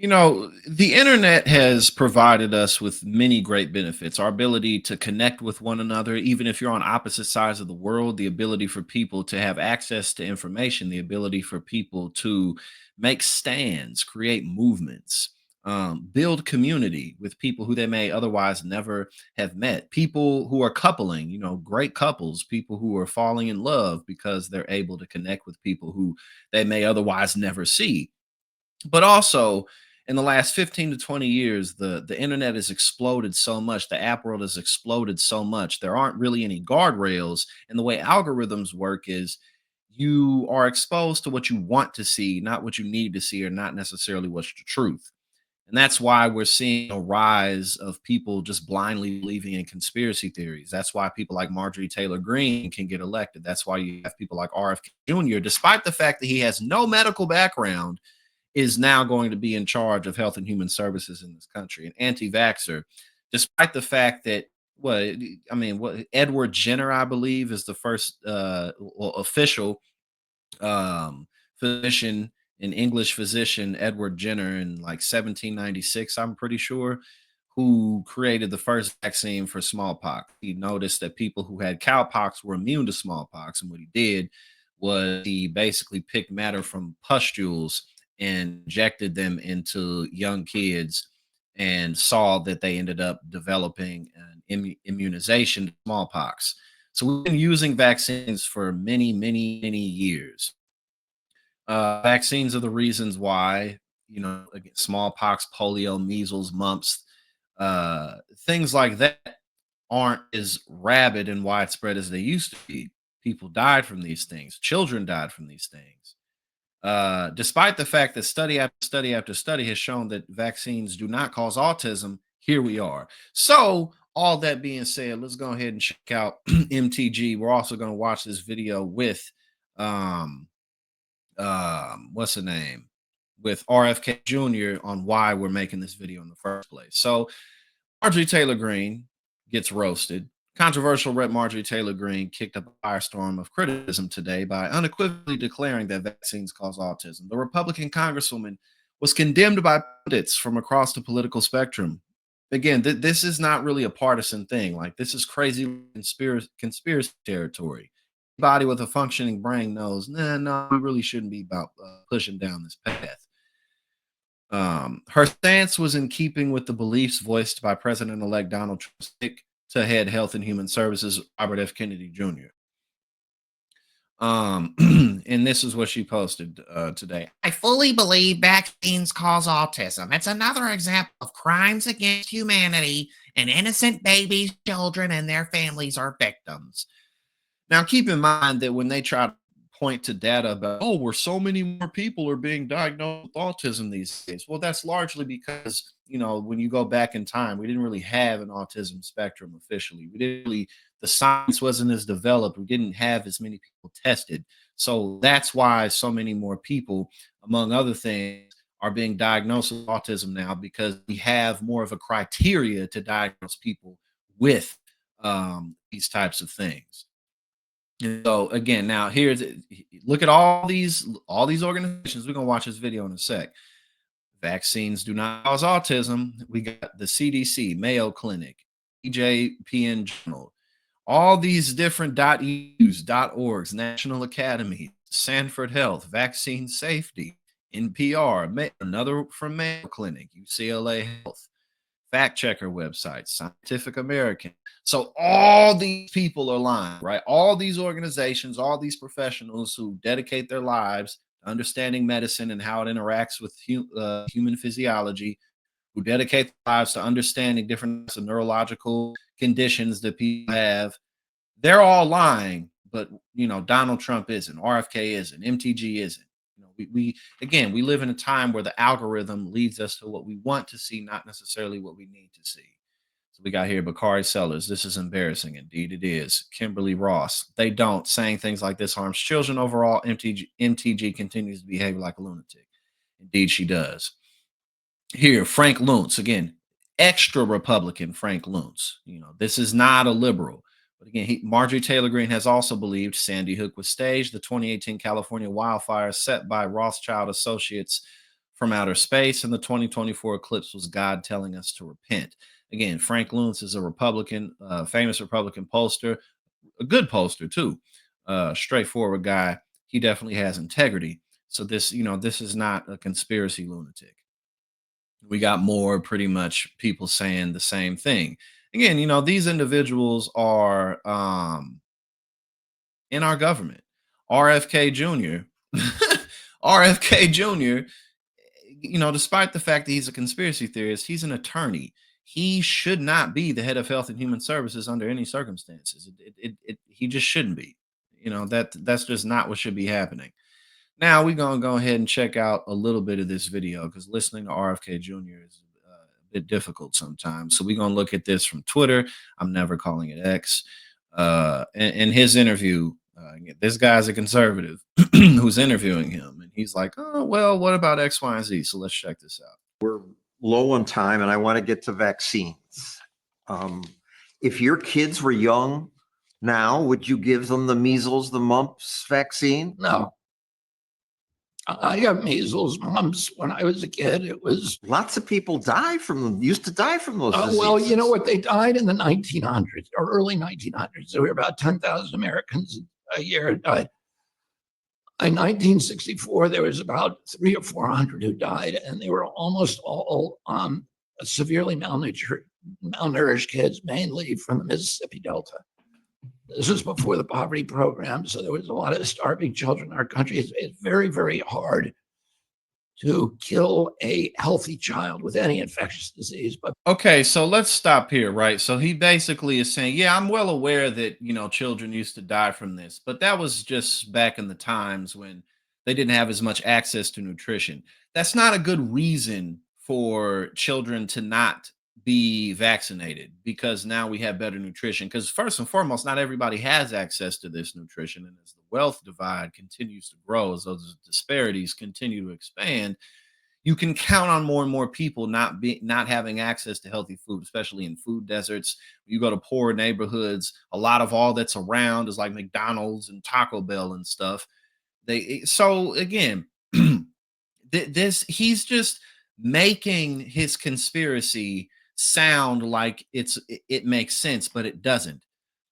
The internet has provided us with many great benefits. Our ability to connect with one another, even if you're on opposite sides of the world, the ability for people to have access to information, the ability for people to make stands, create movements, build community with people who they may otherwise never have met. People who are coupling, great couples, people who are falling in love because they're able to connect with people who they may otherwise never see. But also, in the last 15 to 20 years, the internet has exploded so much. The app world has exploded so much. There aren't really any guardrails. And the way algorithms work is you are exposed to what you want to see, not what you need to see, or not necessarily what's the truth. And that's why we're seeing a rise of people just blindly believing in conspiracy theories. That's why people like Marjorie Taylor Greene can get elected. That's why you have people like RFK Jr., despite the fact that he has no medical background, is now going to be in charge of health and human services in this country. An anti-vaxxer, despite the fact that what Edward Jenner, I believe, is the first official physician, an English physician, Edward Jenner, in like 1796, I'm pretty sure, who created the first vaccine for smallpox. He noticed that people who had cowpox were immune to smallpox. And what he did was he basically picked matter from pustules and injected them into young kids and saw that they ended up developing an immunization to smallpox. So we've been using vaccines for many, many, many years. Vaccines are the reasons why, again, smallpox, polio, measles, mumps, things like that aren't as rabid and widespread as they used to be. People died from these things. Children died from these things. Despite the fact that study after study after study has shown that vaccines do not cause autism, here we are. So, all that being said, let's go ahead and check out MTG. We're also going to watch this video with um, what's the name, with RFK Jr. on why we're making this video in the first place. So Marjorie Taylor Greene gets roasted. Controversial Rep. Marjorie Taylor Greene kicked up a firestorm of criticism today by unequivocally declaring that vaccines cause autism. The Republican congresswoman was condemned by pundits from across the political spectrum. Again, this is not really a partisan thing. Like, this is crazy conspiracy territory. Anybody with a functioning brain knows, nah, no, we really shouldn't be about pushing down this path. Her stance was in keeping with the beliefs voiced by President-elect Donald Trump to head Health and Human Services, Robert F. Kennedy Jr. And this is what she posted today. I fully believe vaccines cause autism. It's another example of crimes against humanity, and innocent babies, children, and their families are victims. Now, keep in mind that when they try to point to data about, oh, where so many more people are being diagnosed with autism these days, well, that's largely because, when you go back in time, we didn't really have an autism spectrum officially. We didn't really, the science wasn't as developed. We didn't have as many people tested. So that's why so many more people, among other things, are being diagnosed with autism now, because we have more of a criteria to diagnose people with these types of things. And so again, now look at all these organizations. We're gonna watch this video in a sec. Vaccines do not cause autism. We got the CDC, Mayo Clinic, EJPN Journal, all these different .eus, .orgs, National Academy, Sanford Health, Vaccine Safety, NPR, another from Mayo Clinic, UCLA Health, Fact Checker website, Scientific American. So all these people are lying, right? All these organizations, all these professionals who dedicate their lives to understanding medicine and how it interacts with human physiology, who dedicate their lives to understanding different types of neurological conditions that people have, they're all lying. But Donald Trump isn't, RFK isn't, MTG isn't. We live in a time where the algorithm leads us to what we want to see, not necessarily what we need to see. So we got here Bakari Sellers. This is embarrassing. Indeed, it is. Kimberly Ross. They don't. Saying things like this harms children. Overall, MTG continues to behave like a lunatic. Indeed, she does. Here, Frank Luntz. Again, extra Republican Frank Luntz. This is not a liberal. But again, Marjorie Taylor Greene has also believed Sandy Hook was staged. The 2018 California wildfires set by Rothschild Associates from outer space, and the 2024 eclipse was God telling us to repent. Again, Frank Luntz is a Republican, famous Republican pollster, a good pollster too, straightforward guy. He definitely has integrity. So this, this is not a conspiracy lunatic. We got more pretty much people saying the same thing. Again, these individuals are in our government. RFK Jr. RFK Jr. Despite the fact that he's a conspiracy theorist, he's an attorney. He should not be the head of Health and Human Services under any circumstances. He just shouldn't be. That's just not what should be happening. Now we're gonna go ahead and check out a little bit of this video because listening to RFK Jr. is a bit difficult sometimes. So we're gonna look at this from Twitter. I'm never calling it X. In his interview, this guy's a conservative who's interviewing him, and he's like, "Oh well, what about X, Y, and Z?" So let's check this out. We're low on time, and I want to get to vaccines. If your kids were young now, would you give them the measles, the mumps vaccine? No. I got measles, mumps when I was a kid. It was Lots of people die from them. Used to die from those diseases. well, you know what? They died in the 1900s or early 1900s. There were about 10,000 Americans a year died. In 1964, there was about 300 or 400 who died, and they were almost all severely malnourished kids, mainly from the Mississippi Delta. This was before the poverty program, so there was a lot of starving children in our country. It's very, very hard to kill a healthy child with any infectious disease. But Okay, so let's stop here, right? So he basically is saying, yeah, I'm well aware that, children used to die from this, but that was just back in the times when they didn't have as much access to nutrition. That's not a good reason for children to not be vaccinated because now we have better nutrition. Because first and foremost, not everybody has access to this nutrition. And as the wealth divide continues to grow, as those disparities continue to expand, you can count on more and more people not having access to healthy food, especially in food deserts. You go to poor neighborhoods, a lot of all that's around is like McDonald's and Taco Bell and stuff. So again, he's just making his conspiracy sound like it makes sense, but it doesn't.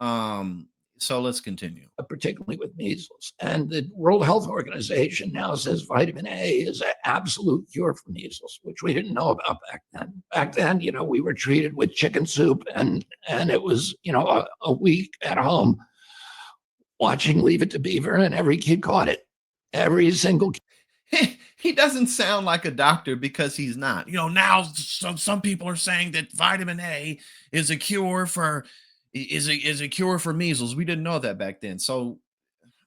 So let's continue. particularly with measles. And the World Health Organization now says vitamin A is an absolute cure for measles, which we didn't know about back then. Back then, we were treated with chicken soup, and it was, a week at home watching Leave It to Beaver, and every kid caught it. Every single kid. He doesn't sound like a doctor because he's not. Now some people are saying that vitamin A is a cure for measles. We didn't know that back then. So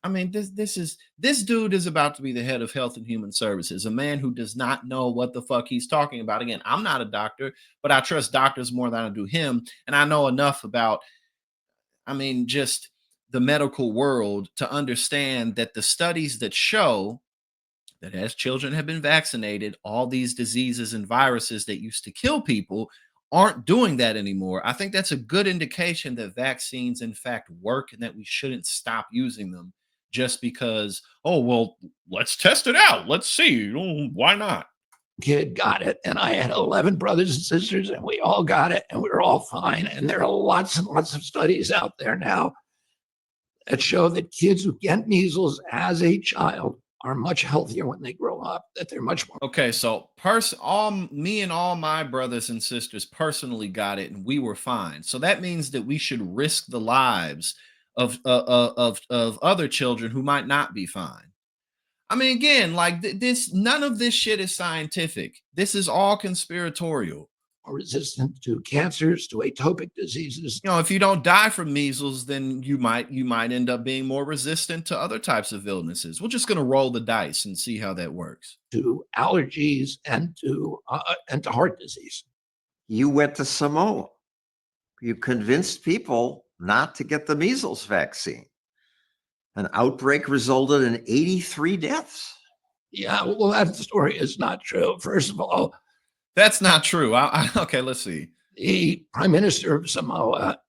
I mean, this dude is about to be the head of Health and Human Services, a man who does not know what the fuck he's talking about. Again, I'm not a doctor, but I trust doctors more than I do him, and I know enough about just the medical world to understand that the studies that show that as children have been vaccinated, all these diseases and viruses that used to kill people aren't doing that anymore. I think that's a good indication that vaccines, in fact, work and that we shouldn't stop using them just because, oh, well, let's test it out. Let's see. Why not? Kid got it. And I had 11 brothers and sisters, and we all got it, and we were all fine. And there are lots and lots of studies out there now that show that kids who get measles as a child are much healthier when they grow up, that they're much more. Okay, so me and all my brothers and sisters personally got it, and we were fine. So that means that we should risk the lives of other children who might not be fine. I mean, again, like this, none of this shit is scientific. This is all conspiratorial. Resistant to cancers, to atopic diseases. If you don't die from measles, then you might end up being more resistant to other types of illnesses. We're just going to roll the dice and see how that works. To allergies and to heart disease. You went to Samoa. You convinced people not to get the measles vaccine. An outbreak resulted in 83 deaths. Yeah, well, that story is not true. First of all, that's not true. Okay, let's see. The Prime Minister of Samoa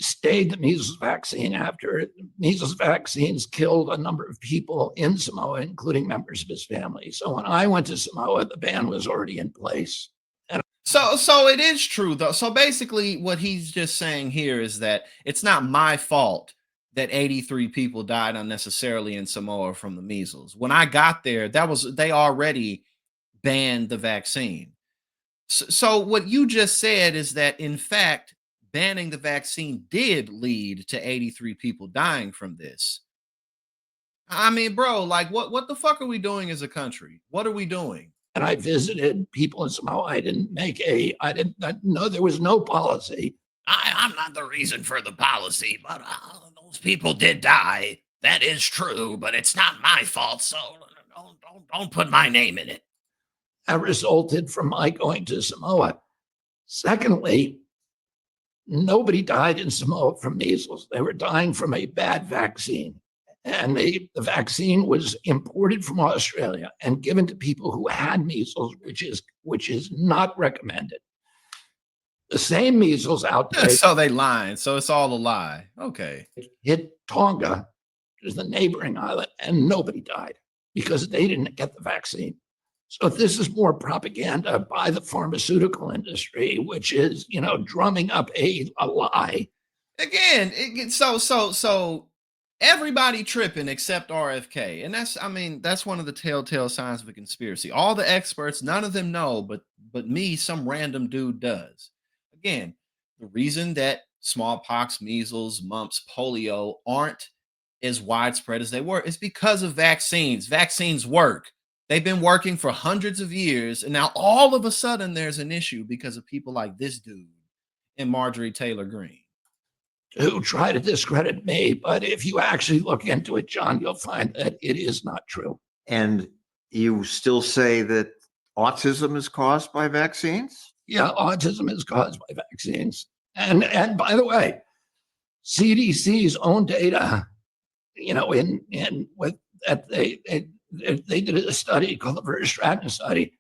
stayed the measles vaccine after measles vaccines killed a number of people in Samoa, including members of his family. So when I went to Samoa, the ban was already in place. So it is true though. So basically what he's just saying here is that it's not my fault that 83 people died unnecessarily in Samoa from the measles. When I got there, they already banned the vaccine. So what you just said is that in fact banning the vaccine did lead to 83 people dying from this. I mean, bro, like what the fuck are we doing as a country? What are we doing? And I visited people in Samoa. I didn't know there was no policy. I'm not the reason for the policy, but those people did die. That is true, but it's not my fault, so don't put my name in it. That resulted from my going to Samoa. Secondly, nobody died in Samoa from measles. They were dying from a bad vaccine. And the vaccine was imported from Australia and given to people who had measles, which is not recommended. The same measles outbreak. So they lying. So it's all a lie. Okay. Hit Tonga, which is the neighboring island, and nobody died because they didn't get the vaccine. So this is more propaganda by the pharmaceutical industry, which is, drumming up a lie. Again, so everybody tripping except RFK. And that's one of the telltale signs of a conspiracy. All the experts, none of them know, but me, some random dude does. Again, the reason that smallpox, measles, mumps, polio aren't as widespread as they were is because of vaccines. Vaccines work. They've been working for hundreds of years, and now all of a sudden there's an issue because of people like this dude and Marjorie Taylor Greene, who try to discredit me. But if you actually look into it, John, you'll find that it is not true. And you still say that autism is caused by vaccines? Yeah, autism is caused by vaccines. And by the way, CDC's own data, they did a study called the Verstratton study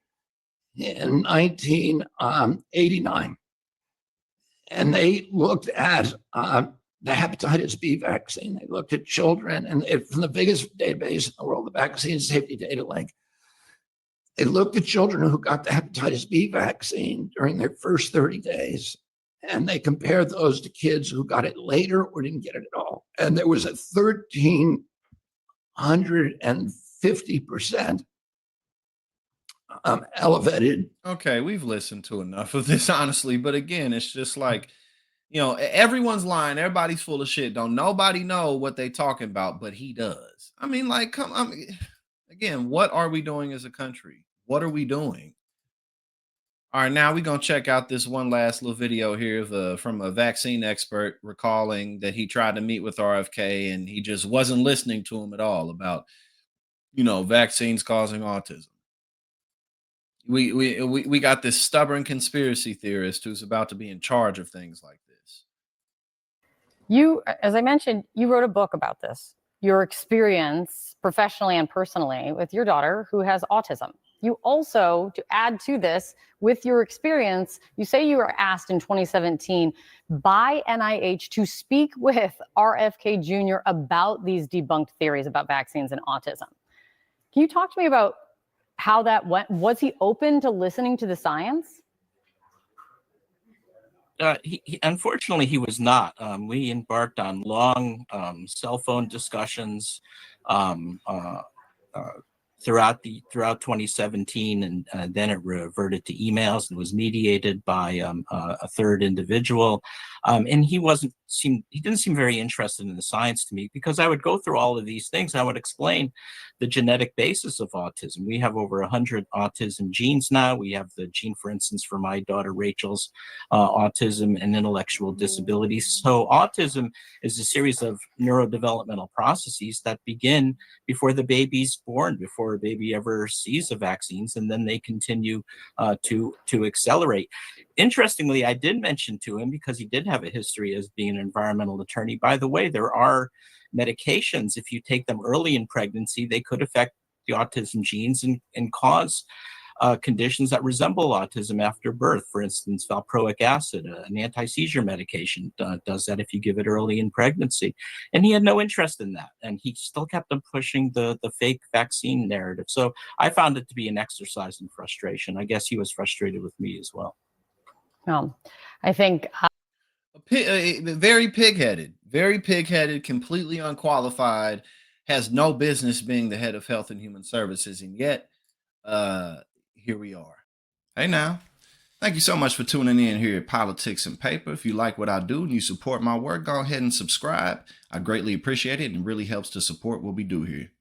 in 1989. And they looked at the hepatitis B vaccine. They looked at children, and from the biggest database in the world, the Vaccine Safety Data Link, they looked at children who got the hepatitis B vaccine during their first 30 days, and they compared those to kids who got it later or didn't get it at all. And there was a 1,350% elevated. Okay, we've listened to enough of this, honestly. But again, it's just like, everyone's lying. Everybody's full of shit. Don't nobody know what they talking about, but he does. I mean, like, again, what are we doing as a country? What are we doing? All right, now we're going to check out this one last little video here from a vaccine expert recalling that he tried to meet with RFK and he just wasn't listening to him at all about, vaccines causing autism. We got this stubborn conspiracy theorist who's about to be in charge of things like this. You, as I mentioned, you wrote a book about this, your experience professionally and personally with your daughter who has autism. You also, to add to this, with your experience, you say you were asked in 2017 by NIH to speak with RFK Jr. about these debunked theories about vaccines and autism. Can you talk to me about how that went? Was he open to listening to the science? Unfortunately, he was not. We embarked on long cell phone discussions throughout 2017, and then it reverted to emails and was mediated by a third individual. And he didn't seem very interested in the science to me, because I would go through all of these things. I would explain the genetic basis of autism. We have over 100 autism genes now. We have the gene, for instance, for my daughter Rachel's autism and intellectual disabilities. So autism is a series of neurodevelopmental processes that begin before the baby's born, before a baby ever sees the vaccines, and then they continue to accelerate. Interestingly, I did mention to him, because he did have a history as being an environmental attorney, by the way, there are medications, if you take them early in pregnancy, they could affect the autism genes and cause conditions that resemble autism after birth. For instance, valproic acid, an anti-seizure medication, does that if you give it early in pregnancy. And he had no interest in that. And he still kept on pushing the fake vaccine narrative. So I found it to be an exercise in frustration. I guess he was frustrated with me as well. Well, I think Very pig-headed, completely unqualified, has no business being the head of Health and Human Services, and yet here we are. Hey now, thank you so much for tuning in here at Politics and Paper. If you like what I do and you support my work, go ahead and subscribe. I greatly appreciate it and really helps to support what we do here.